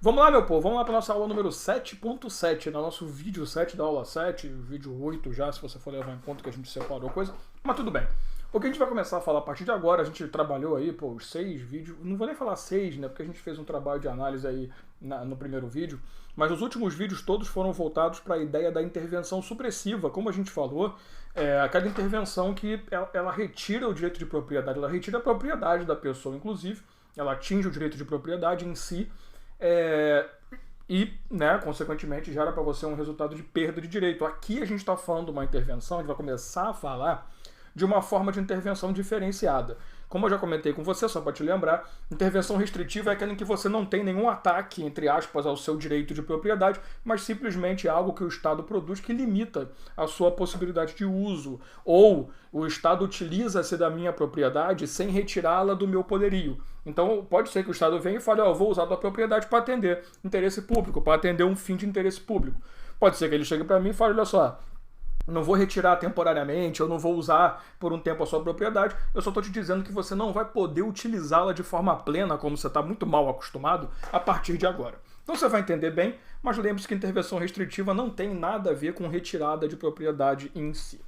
Vamos lá, meu povo, vamos lá para nossa aula número 7.7, no nosso vídeo 7 da aula 7, vídeo 8 já, se você for levar em conta que a gente separou coisa, mas tudo bem. O que a gente vai começar a falar a partir de agora, a gente trabalhou aí, pô, os 6 vídeos, não vou nem falar 6, né, porque a gente fez um trabalho de análise aí no primeiro vídeo, mas os últimos vídeos todos foram voltados para a ideia da intervenção supressiva, como a gente falou, aquela intervenção que ela retira o direito de propriedade, ela retira a propriedade da pessoa, inclusive, ela atinge o direito de propriedade em si, e, né, consequentemente, gera para você um resultado de perda de direito. Aqui a gente está falando de uma intervenção, a gente vai começar a falar de uma forma de intervenção diferenciada. Como eu já comentei com você, só para te lembrar, intervenção restritiva é aquela em que você não tem nenhum ataque, entre aspas, ao seu direito de propriedade, mas simplesmente algo que o Estado produz que limita a sua possibilidade de uso. Ou o Estado utiliza-se da minha propriedade sem retirá-la do meu poderio. Então pode ser que o Estado venha e fale, eu vou usar a tua propriedade para atender interesse público, para atender um fim de interesse público. Pode ser que ele chegue para mim e fale, olha só, não vou retirar temporariamente, eu não vou usar por um tempo a sua propriedade, eu só estou te dizendo que você não vai poder utilizá-la de forma plena, como você está muito mal acostumado, a partir de agora. Então você vai entender bem, mas lembre-se que intervenção restritiva não tem nada a ver com retirada de propriedade em si.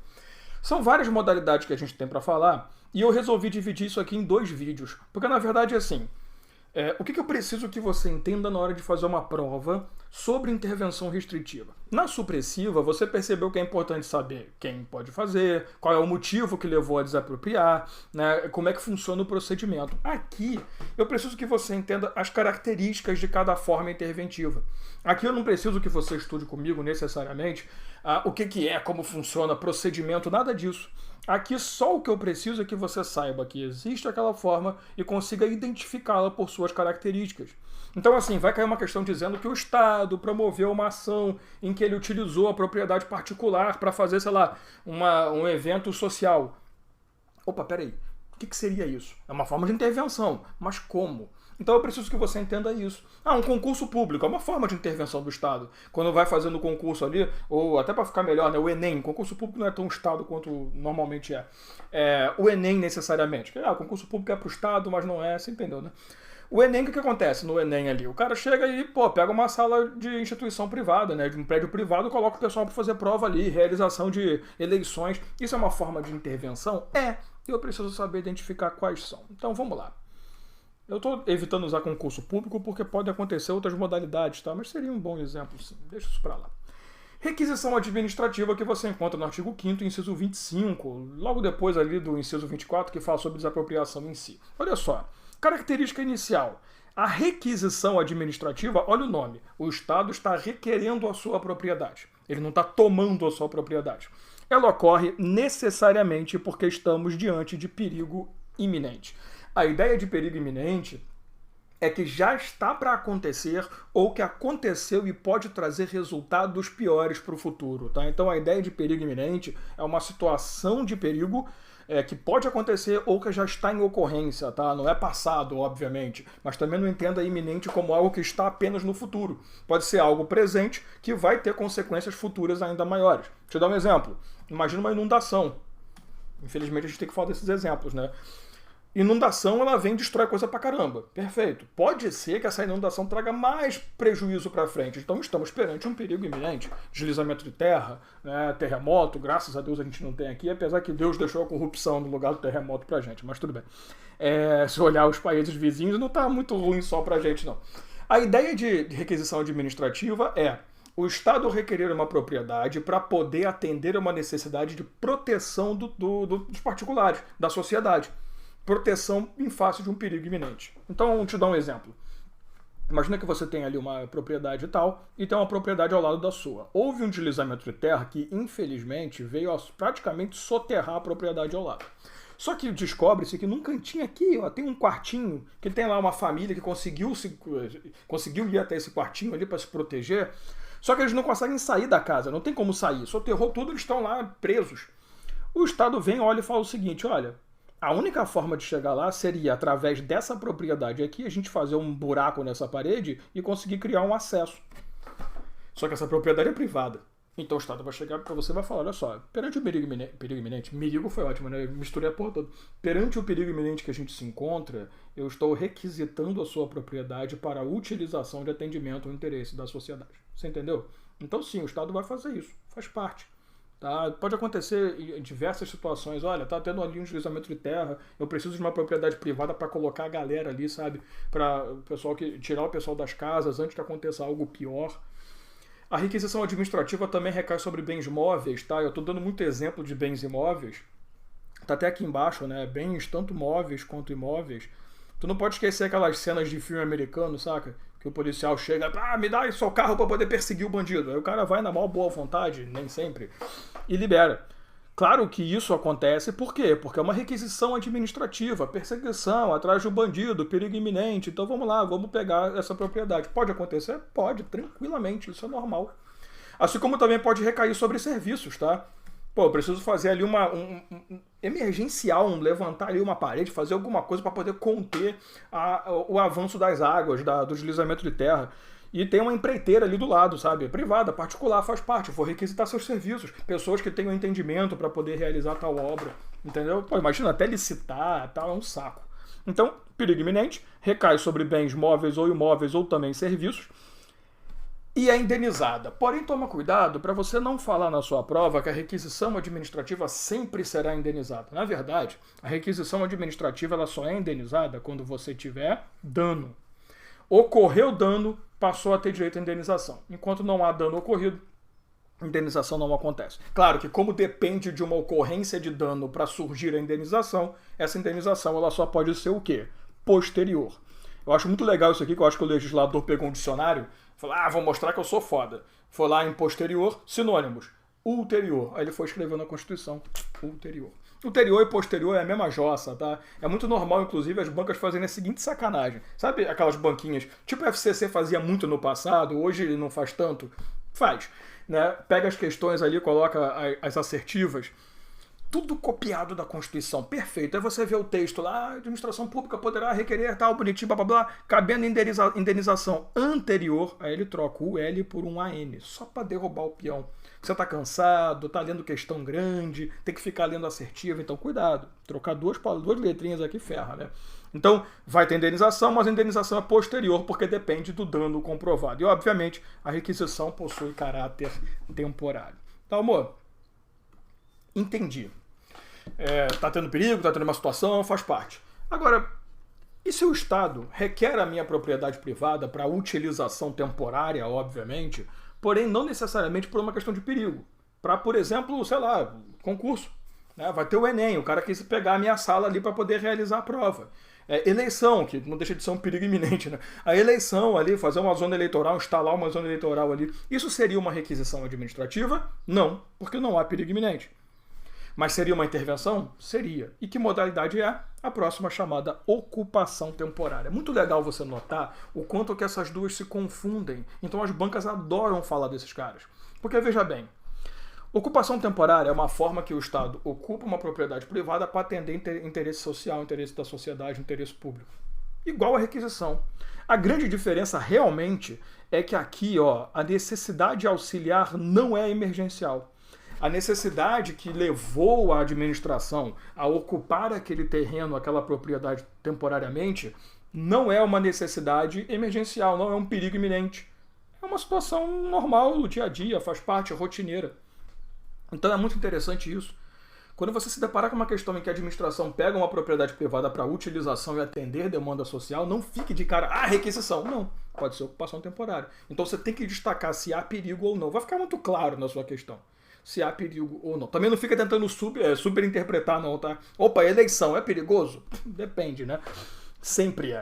São várias modalidades que a gente tem para falar, e eu resolvi dividir isso aqui em 2 vídeos, porque na verdade é assim, o que eu preciso que você entenda na hora de fazer uma prova sobre intervenção restritiva? Na supressiva, você percebeu que é importante saber quem pode fazer, qual é o motivo que levou a desapropriar, né, como é que funciona o procedimento. Aqui, eu preciso que você entenda as características de cada forma interventiva. Aqui eu não preciso que você estude comigo necessariamente o que é, como funciona, procedimento, nada disso. Aqui só o que eu preciso é que você saiba que existe aquela forma e consiga identificá-la por suas características. Então, assim, vai cair uma questão dizendo que o Estado promoveu uma ação em que ele utilizou a propriedade particular para fazer, sei lá, um evento social. Opa, peraí, o que seria isso? É uma forma de intervenção, mas como? Então eu preciso que você entenda isso. Um concurso público é uma forma de intervenção do Estado. Quando vai fazendo o concurso ali, ou até para ficar melhor, né, o Enem, concurso público não é tão Estado quanto normalmente o Enem necessariamente. O concurso público é para o Estado, mas não é, você entendeu, né? O Enem, o que acontece no Enem ali? O cara chega e, pega uma sala de instituição privada, né, de um prédio privado, coloca o pessoal para fazer prova ali, realização de eleições. Isso é uma forma de intervenção? E eu preciso saber identificar quais são. Então vamos lá. Eu estou evitando usar concurso público porque pode acontecer outras modalidades, tá? Mas seria um bom exemplo, sim. Deixa isso para lá. Requisição administrativa que você encontra no artigo 5º, inciso 25, logo depois ali do inciso 24, que fala sobre desapropriação em si. Olha só, característica inicial. A requisição administrativa, olha o nome, o Estado está requerendo a sua propriedade. Ele não está tomando a sua propriedade. Ela ocorre necessariamente porque estamos diante de perigo iminente. A ideia de perigo iminente é que já está para acontecer ou que aconteceu e pode trazer resultados piores para o futuro. Tá? Então a ideia de perigo iminente é uma situação de perigo que pode acontecer ou que já está em ocorrência. Tá? Não é passado, obviamente, mas também não entenda iminente como algo que está apenas no futuro. Pode ser algo presente que vai ter consequências futuras ainda maiores. Deixa eu dar um exemplo. Imagina uma inundação. Infelizmente a gente tem que falar desses exemplos, né? Inundação, ela vem e destrói coisa pra caramba. Perfeito. Pode ser que essa inundação traga mais prejuízo pra frente. Então estamos perante um perigo iminente. Deslizamento de terra, né, terremoto, graças a Deus a gente não tem aqui, apesar que Deus deixou a corrupção no lugar do terremoto pra gente, mas tudo bem. Se olhar os países vizinhos, não tá muito ruim só pra gente, não. A ideia de requisição administrativa é o Estado requerer uma propriedade para poder atender a uma necessidade de proteção dos particulares, da sociedade. Proteção em face de um perigo iminente. Então, vou te dar um exemplo. Imagina que você tem ali uma propriedade e tal, e tem uma propriedade ao lado da sua. Houve um deslizamento de terra que, infelizmente, veio a praticamente soterrar a propriedade ao lado. Só que descobre-se que num cantinho aqui, tem um quartinho, que tem lá uma família que conseguiu ir até esse quartinho ali para se proteger, só que eles não conseguem sair da casa, não tem como sair. Soterrou tudo, eles estão lá presos. O Estado vem, olha e fala o seguinte, olha, a única forma de chegar lá seria, através dessa propriedade aqui, a gente fazer um buraco nessa parede e conseguir criar um acesso. Só que essa propriedade é privada. Então o Estado vai chegar para você e vai falar, olha só, perante o perigo iminente, perigo foi ótimo, né? Eu misturei a porra toda. Perante o perigo iminente que a gente se encontra, eu estou requisitando a sua propriedade para a utilização de atendimento ao interesse da sociedade. Você entendeu? Então sim, o Estado vai fazer isso, faz parte. Tá? Pode acontecer em diversas situações, olha, tá tendo ali um deslizamento de terra, eu preciso de uma propriedade privada para colocar a galera ali, sabe? Para o pessoal tirar o pessoal das casas antes que aconteça algo pior. A requisição administrativa também recai sobre bens móveis, tá? Eu estou dando muito exemplo de bens imóveis. Tá até aqui embaixo, né? Bens tanto móveis quanto imóveis. Tu não pode esquecer aquelas cenas de filme americano, saca? Que o policial chega, me dá seu carro para poder perseguir o bandido. Aí o cara vai na maior boa vontade, nem sempre, e libera. Claro que isso acontece, por quê? Porque é uma requisição administrativa, perseguição, atrás de um bandido, perigo iminente. Então vamos lá, vamos pegar essa propriedade. Pode acontecer? Pode, tranquilamente, isso é normal. Assim como também pode recair sobre serviços, tá? Pô, eu preciso fazer ali emergencial, levantar ali uma parede, fazer alguma coisa para poder conter o avanço das águas, do deslizamento de terra. E tem uma empreiteira ali do lado, sabe? Privada, particular, faz parte. Vou requisitar seus serviços. Pessoas que tenham entendimento para poder realizar tal obra. Entendeu? Pô, imagina, até licitar, tal, é um saco. Então, perigo iminente, recai sobre bens móveis ou imóveis ou também serviços. E é indenizada. Porém, toma cuidado para você não falar na sua prova que a requisição administrativa sempre será indenizada. Na verdade, a requisição administrativa ela só é indenizada quando você tiver dano. Ocorreu dano, passou a ter direito à indenização. Enquanto não há dano ocorrido, indenização não acontece. Claro que como depende de uma ocorrência de dano para surgir a indenização, essa indenização ela só pode ser o quê? Posterior. Eu acho muito legal isso aqui, que eu acho que o legislador pegou um dicionário, falou, vou mostrar que eu sou foda. Foi lá em posterior, sinônimos, ulterior. Aí ele foi escrever na Constituição, ulterior. Ulterior e posterior é a mesma jossa, tá? É muito normal, inclusive, as bancas fazerem a seguinte sacanagem. Sabe aquelas banquinhas, tipo o FCC fazia muito no passado, hoje ele não faz tanto? Faz, né? Pega as questões ali, coloca as assertivas, tudo copiado da Constituição, perfeito. Aí você vê o texto lá, a administração pública poderá requerer tal, bonitinho, blá blá blá, cabendo indenização anterior, aí ele troca o L por um AN, só para derrubar o peão. Você tá cansado, tá lendo questão grande, tem que ficar lendo assertivo, então cuidado. Trocar duas letrinhas aqui ferra, né? Então, vai ter indenização, mas a indenização é posterior, porque depende do dano comprovado. E, obviamente, a requisição possui caráter temporário. Tá, amor? Entendi. Tá tendo perigo, tá tendo uma situação, faz parte. Agora, e se o Estado requer a minha propriedade privada para utilização temporária, obviamente, porém não necessariamente por uma questão de perigo? Para, por exemplo, sei lá, concurso. Né? Vai ter o Enem, o cara quis pegar a minha sala ali para poder realizar a prova. Eleição, que não deixa de ser um perigo iminente, né? A eleição ali, fazer uma zona eleitoral, instalar uma zona eleitoral ali, isso seria uma requisição administrativa? Não, porque não há perigo iminente. Mas seria uma intervenção? Seria. E que modalidade é? A próxima chamada ocupação temporária. Muito legal você notar o quanto que essas duas se confundem. Então as bancas adoram falar desses caras. Porque, veja bem, ocupação temporária é uma forma que o Estado ocupa uma propriedade privada para atender interesse social, interesse da sociedade, interesse público. Igual a requisição. A grande diferença realmente é que aqui, a necessidade auxiliar não é emergencial. A necessidade que levou a administração a ocupar aquele terreno, aquela propriedade temporariamente, não é uma necessidade emergencial, não é um perigo iminente. É uma situação normal do dia a dia, faz parte, é rotineira. Então é muito interessante isso. Quando você se deparar com uma questão em que a administração pega uma propriedade privada para utilização e atender demanda social, não fique de cara, requisição. Não, pode ser ocupação temporária. Então você tem que destacar se há perigo ou não. Vai ficar muito claro na sua questão se há perigo ou não. Também não fica tentando superinterpretar, não, tá? Opa, eleição é perigoso? Depende, né? Sempre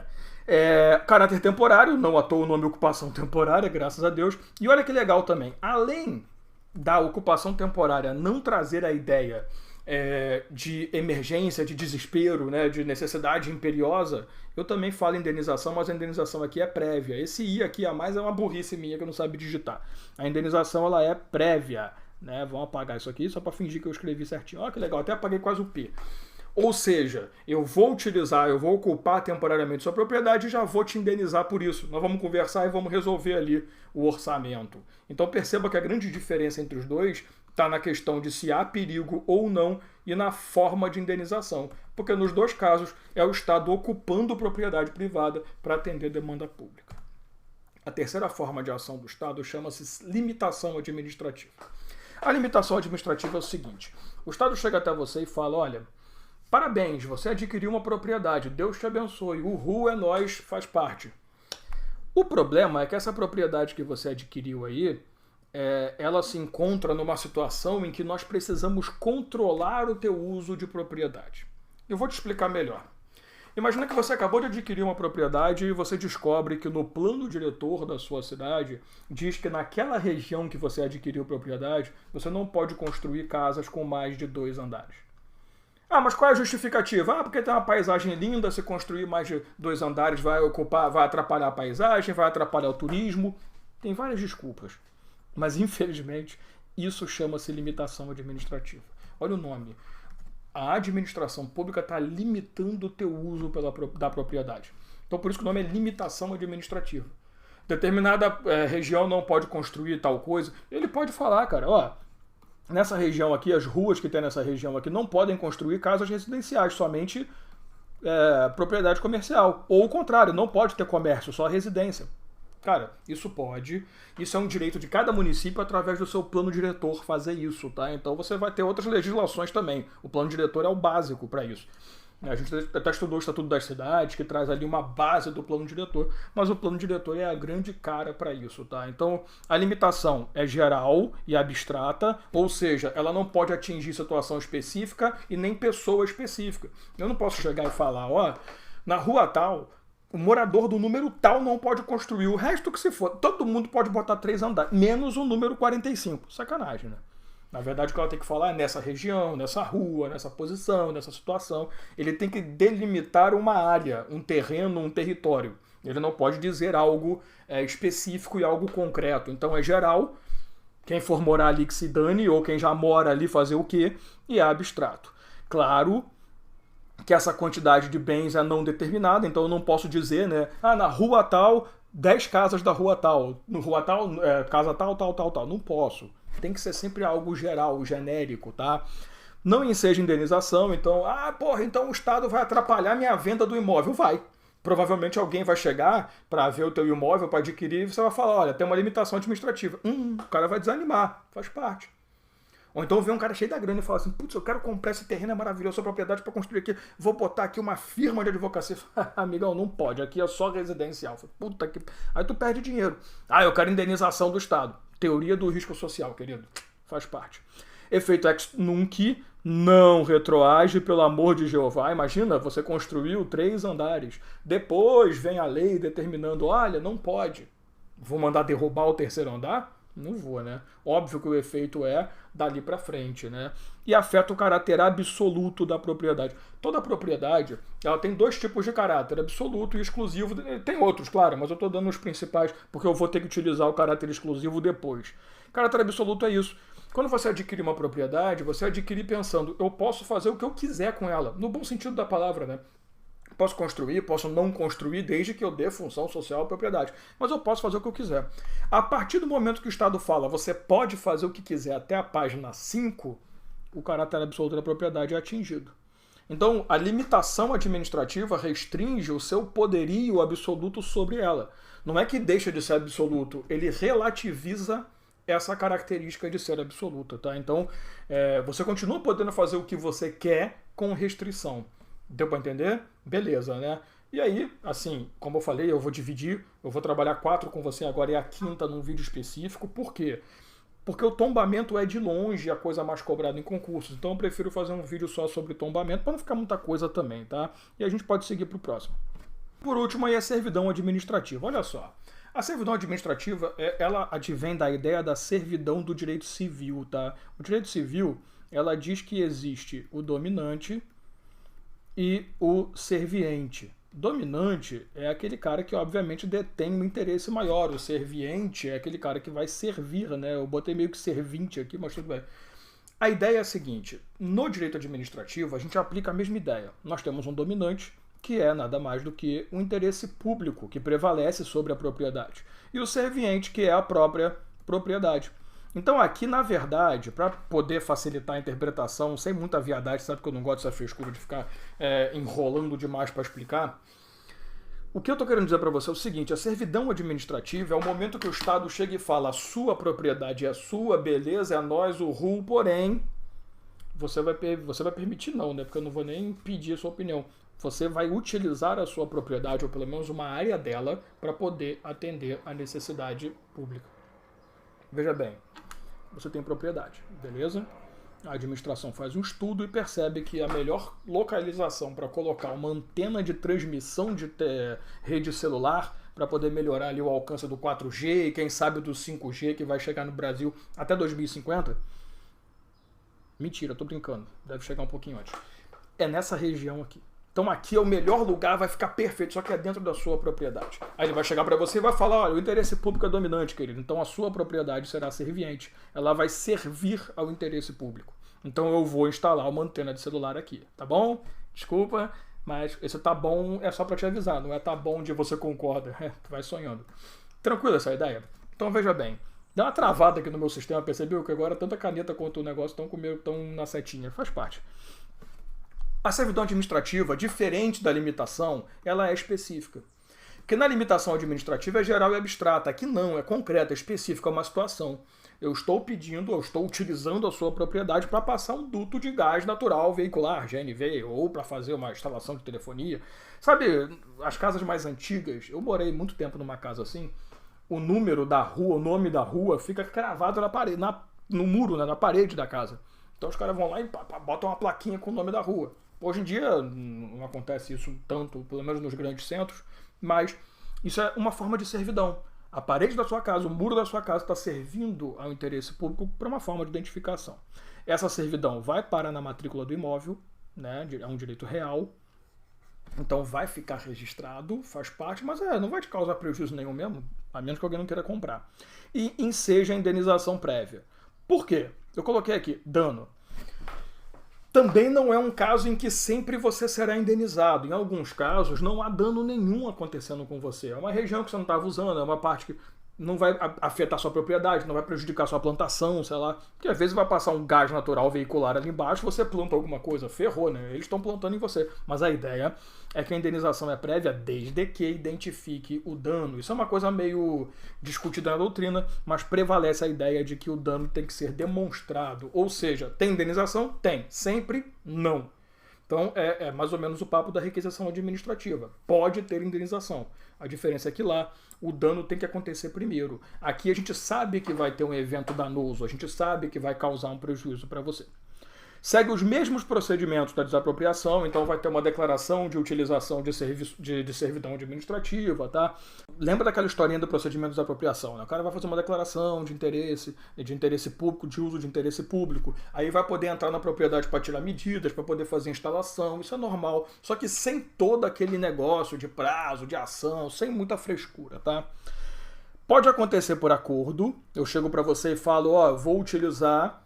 é. Caráter temporário, não à toa o nome ocupação temporária, graças a Deus. E olha que legal também, além da ocupação temporária não trazer a ideia de emergência, de desespero, né, de necessidade imperiosa, eu também falo indenização, mas a indenização aqui é prévia. Esse I aqui a mais é uma burrice minha que eu não sabe digitar. A indenização ela é prévia. Né? Vamos apagar isso aqui só para fingir que eu escrevi certinho. Olha que legal, até apaguei quase o P. Ou seja, eu vou ocupar temporariamente sua propriedade e já vou te indenizar por isso. Nós vamos conversar e vamos resolver ali o orçamento. Então perceba que a grande diferença entre os dois está na questão de se há perigo ou não e na forma de indenização. Porque nos dois casos é o Estado ocupando propriedade privada para atender demanda pública. A terceira forma de ação do Estado chama-se limitação administrativa. A limitação administrativa é o seguinte: o Estado chega até você e fala, olha, parabéns, você adquiriu uma propriedade, Deus te abençoe, uhul, é nóis, faz parte. O problema é que essa propriedade que você adquiriu aí, ela se encontra numa situação em que nós precisamos controlar o teu uso de propriedade. Eu vou te explicar melhor. Imagina que você acabou de adquirir uma propriedade e você descobre que no plano diretor da sua cidade diz que naquela região que você adquiriu propriedade, você não pode construir casas com mais de 2 andares. Ah, mas qual é a justificativa? Ah, porque tem uma paisagem linda, se construir mais de 2 andares vai atrapalhar a paisagem, vai atrapalhar o turismo. Tem várias desculpas. Mas, infelizmente, isso chama-se limitação administrativa. Olha o nome. A administração pública está limitando o teu uso da propriedade. Então, por isso que o nome é limitação administrativa. Determinada região não pode construir tal coisa. Ele pode falar, cara, ó, nessa região aqui, as ruas que tem nessa região aqui não podem construir casas residenciais, somente propriedade comercial. Ou o contrário, não pode ter comércio, só residência. Cara, isso pode, isso é um direito de cada município através do seu plano diretor fazer isso, tá? Então você vai ter outras legislações também. O plano diretor é o básico para isso. A gente até estudou o Estatuto das Cidades, que traz ali uma base do plano diretor, mas o plano diretor é a grande cara para isso, tá? Então a limitação é geral e abstrata, ou seja, ela não pode atingir situação específica e nem pessoa específica. Eu não posso chegar e falar, ó, na rua tal, o morador do número tal não pode construir, o resto que se for, todo mundo pode botar 3 andares, menos o número 45. Sacanagem, né? Na verdade, o que ela tem que falar é nessa região, nessa rua, nessa posição, nessa situação. Ele tem que delimitar uma área, um terreno, um território. Ele não pode dizer algo específico e algo concreto. Então é geral, quem for morar ali que se dane, ou quem já mora ali fazer o quê, e é abstrato. Claro que essa quantidade de bens é não determinada, então eu não posso dizer, né, na rua tal, 10 casas da rua tal, no rua tal, casa tal, tal, tal, tal. Não posso. Tem que ser sempre algo geral, genérico, tá? Não enseja indenização, então, então o Estado vai atrapalhar minha venda do imóvel. Vai. Provavelmente alguém vai chegar para ver o teu imóvel, para adquirir, e você vai falar, olha, tem uma limitação administrativa. O cara vai desanimar, faz parte. Ou então vem um cara cheio da grana e fala assim, putz, eu quero comprar esse terreno, é maravilhoso, a propriedade para construir aqui, vou botar aqui uma firma de advocacia. Amigão, não pode, aqui é só residencial. Puta que... Aí tu perde dinheiro. Eu quero indenização do Estado. Teoria do risco social, querido. Faz parte. Efeito ex nunc, não retroage, pelo amor de Jeová. Imagina, você construiu 3 andares. Depois vem a lei determinando, olha, não pode. Vou mandar derrubar o 3º andar? Não vou, né? Óbvio que o efeito é dali para frente, né? E afeta o caráter absoluto da propriedade. Toda propriedade, ela tem 2 tipos de caráter, absoluto e exclusivo. Tem outros, claro, mas eu estou dando os principais, porque eu vou ter que utilizar o caráter exclusivo depois. Caráter absoluto é isso. Quando você adquire uma propriedade, você adquire pensando, eu posso fazer o que eu quiser com ela, no bom sentido da palavra, né? Posso construir, posso não construir, desde que eu dê função social à propriedade. Mas eu posso fazer o que eu quiser. A partir do momento que o Estado fala, você pode fazer o que quiser até a página 5, o caráter absoluto da propriedade é atingido. Então, a limitação administrativa restringe o seu poderio absoluto sobre ela. Não é que deixa de ser absoluto, ele relativiza essa característica de ser absoluta, tá? Então, você continua podendo fazer o que você quer com restrição. Deu para entender? Beleza, né? E aí, assim, como eu falei, eu vou dividir, eu vou trabalhar 4 com você agora e a 5ª num vídeo específico. Por quê? Porque o tombamento é de longe a coisa mais cobrada em concursos. Então eu prefiro fazer um vídeo só sobre tombamento para não ficar muita coisa também, tá? E a gente pode seguir para o próximo. Por último, aí a servidão administrativa. Olha só. A servidão administrativa, ela advém da ideia da servidão do direito civil, tá? O direito civil, ela diz que existe o dominante e o serviente. Dominante é aquele cara que, obviamente, detém um interesse maior. O serviente é aquele cara que vai servir, né? Eu botei meio que servinte aqui, mas tudo bem. A ideia é a seguinte, no direito administrativo a gente aplica a mesma ideia. Nós temos um dominante, que é nada mais do que o interesse público que prevalece sobre a propriedade, e o serviente, que é a própria propriedade. Então aqui, na verdade, para poder facilitar a interpretação, sem muita viadagem, sabe que eu não gosto dessa frescura de ficar enrolando demais para explicar, o que eu estou querendo dizer para você é o seguinte, a servidão administrativa é o momento que o Estado chega e fala a sua propriedade é sua, beleza, é nós, o RU, porém, você vai permitir não, né? Porque eu não vou nem pedir a sua opinião. Você vai utilizar a sua propriedade, ou pelo menos uma área dela, para poder atender a necessidade pública. Veja bem, você tem propriedade, beleza? A administração faz um estudo e percebe que a melhor localização para colocar uma antena de transmissão de rede celular para poder melhorar ali o alcance do 4G e quem sabe do 5G que vai chegar no Brasil até 2050. Mentira, tô brincando. Deve chegar um pouquinho antes. É nessa região aqui. Então aqui é o melhor lugar, vai ficar perfeito, só que é dentro da sua propriedade. Aí ele vai chegar para você e vai falar, olha, o interesse público é dominante, querido. Então a sua propriedade será serviente. Ela vai servir ao interesse público. Então eu vou instalar uma antena de celular aqui, tá bom? Desculpa, mas esse tá bom é só para te avisar, não é tá bom de você concorda. Tu vai sonhando. Tranquila essa ideia? Então veja bem. Dá uma travada aqui no meu sistema, percebeu? Que agora tanto a caneta quanto o negócio estão na setinha. Faz parte. A servidão administrativa, diferente da limitação, ela é específica. Porque na limitação administrativa é geral e abstrata. Aqui não, é concreta, é específica, é uma situação. Eu estou utilizando a sua propriedade para passar um duto de gás natural veicular, GNV, ou para fazer uma instalação de telefonia. Sabe, as casas mais antigas, eu morei muito tempo numa casa assim, o número da rua, o nome da rua fica cravado na parede, no muro, né, na parede da casa. Então os caras vão lá e botam uma plaquinha com o nome da rua. Hoje em dia não acontece isso tanto, pelo menos nos grandes centros, mas isso é uma forma de servidão. A parede da sua casa, o muro da sua casa está servindo ao interesse público para uma forma de identificação. Essa servidão vai parar na matrícula do imóvel, né, é um direito real, então vai ficar registrado, faz parte, mas não vai te causar prejuízo nenhum mesmo, a menos que alguém não queira comprar. E enseja a indenização prévia. Por quê? Eu coloquei aqui, dano. Também não é um caso em que sempre você será indenizado. Em alguns casos, não há dano nenhum acontecendo com você. É uma região que você não estava usando, é uma parte que não vai afetar sua propriedade, não vai prejudicar sua plantação, sei lá. Porque às vezes vai passar um gás natural veicular ali embaixo, você planta alguma coisa, ferrou, né? Eles estão plantando em você. Mas a ideia é que a indenização é prévia desde que identifique o dano. Isso é uma coisa meio discutida na doutrina, mas prevalece a ideia de que o dano tem que ser demonstrado. Ou seja, tem indenização? Tem. Sempre não. Então é mais ou menos o papo da requisição administrativa. Pode ter indenização. A diferença é que lá o dano tem que acontecer primeiro. Aqui a gente sabe que vai ter um evento danoso, a gente sabe que vai causar um prejuízo para você. Segue os mesmos procedimentos da desapropriação, então vai ter uma declaração de utilização de servidão administrativa, tá? Lembra daquela historinha do procedimento de desapropriação, né? O cara vai fazer uma declaração de interesse público, de uso de interesse público, aí vai poder entrar na propriedade para tirar medidas, para poder fazer instalação, isso é normal, só que sem todo aquele negócio de prazo, de ação, sem muita frescura, tá? Pode acontecer por acordo, eu chego para você e falo, ó, vou utilizar...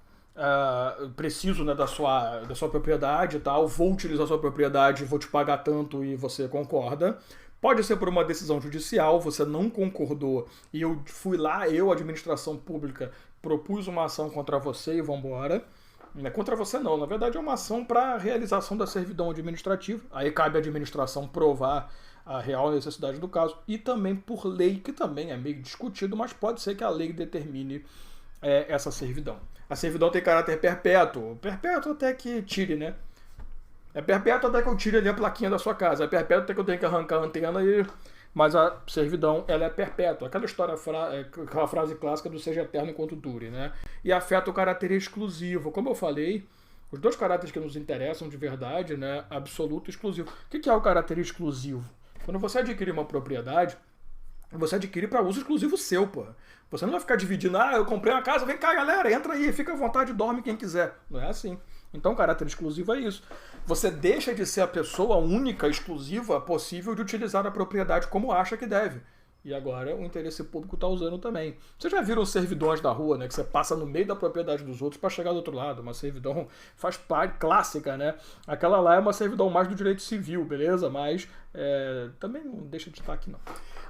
preciso, né, da sua propriedade e tal, vou utilizar a sua propriedade, vou te pagar tanto e você concorda. Pode ser por uma decisão judicial, você não concordou e eu fui lá, administração pública, propus uma ação contra você e vambora. Não é contra você não, na verdade é uma ação para realização da servidão administrativa, aí cabe à administração provar a real necessidade do caso e também por lei, que também é meio discutido, mas pode ser que a lei determine essa servidão. A servidão tem caráter perpétuo. Perpétuo até que tire, né? É perpétuo até que eu tire ali a plaquinha da sua casa. É perpétuo até que eu tenho que arrancar a antena e... Mas a servidão, ela é perpétua. Aquela história, aquela frase clássica do seja eterno enquanto dure, né? E afeta o caráter exclusivo. Como eu falei, os dois caráteres que nos interessam de verdade, né? Absoluto e exclusivo. O que é o caráter exclusivo? Quando você adquire uma propriedade, você adquire para uso exclusivo seu, porra. Você não vai ficar dividindo, eu comprei uma casa, vem cá, galera, entra aí, fica à vontade, dorme quem quiser. Não é assim. Então, caráter exclusivo é isso. Você deixa de ser a pessoa única, exclusiva, possível de utilizar a propriedade como acha que deve. E agora o interesse público está usando também. Vocês já viram servidões da rua, né? Que você passa no meio da propriedade dos outros para chegar do outro lado. Uma servidão faz parte clássica, né? Aquela lá é uma servidão mais do direito civil, beleza? Mas também não deixa de estar aqui, não.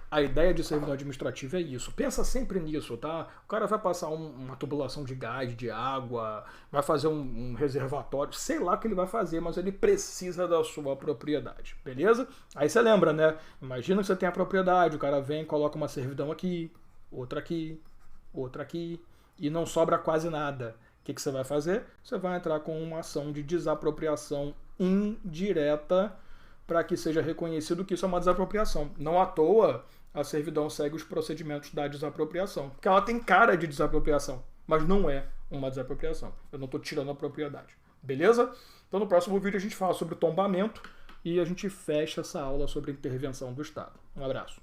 A ideia de servidão administrativa é isso. Pensa sempre nisso, tá? O cara vai passar uma tubulação de gás, de água, vai fazer um reservatório, sei lá o que ele vai fazer, mas ele precisa da sua propriedade, beleza? Aí você lembra, né? Imagina que você tem a propriedade, o cara vem, coloca uma servidão aqui, outra aqui, e não sobra quase nada. O que você vai fazer? Você vai entrar com uma ação de desapropriação indireta para que seja reconhecido que isso é uma desapropriação. Não à toa a servidão segue os procedimentos da desapropriação, porque ela tem cara de desapropriação, mas não é uma desapropriação. Eu não estou tirando a propriedade. Beleza? Então no próximo vídeo a gente fala sobre tombamento e a gente fecha essa aula sobre intervenção do Estado. Um abraço.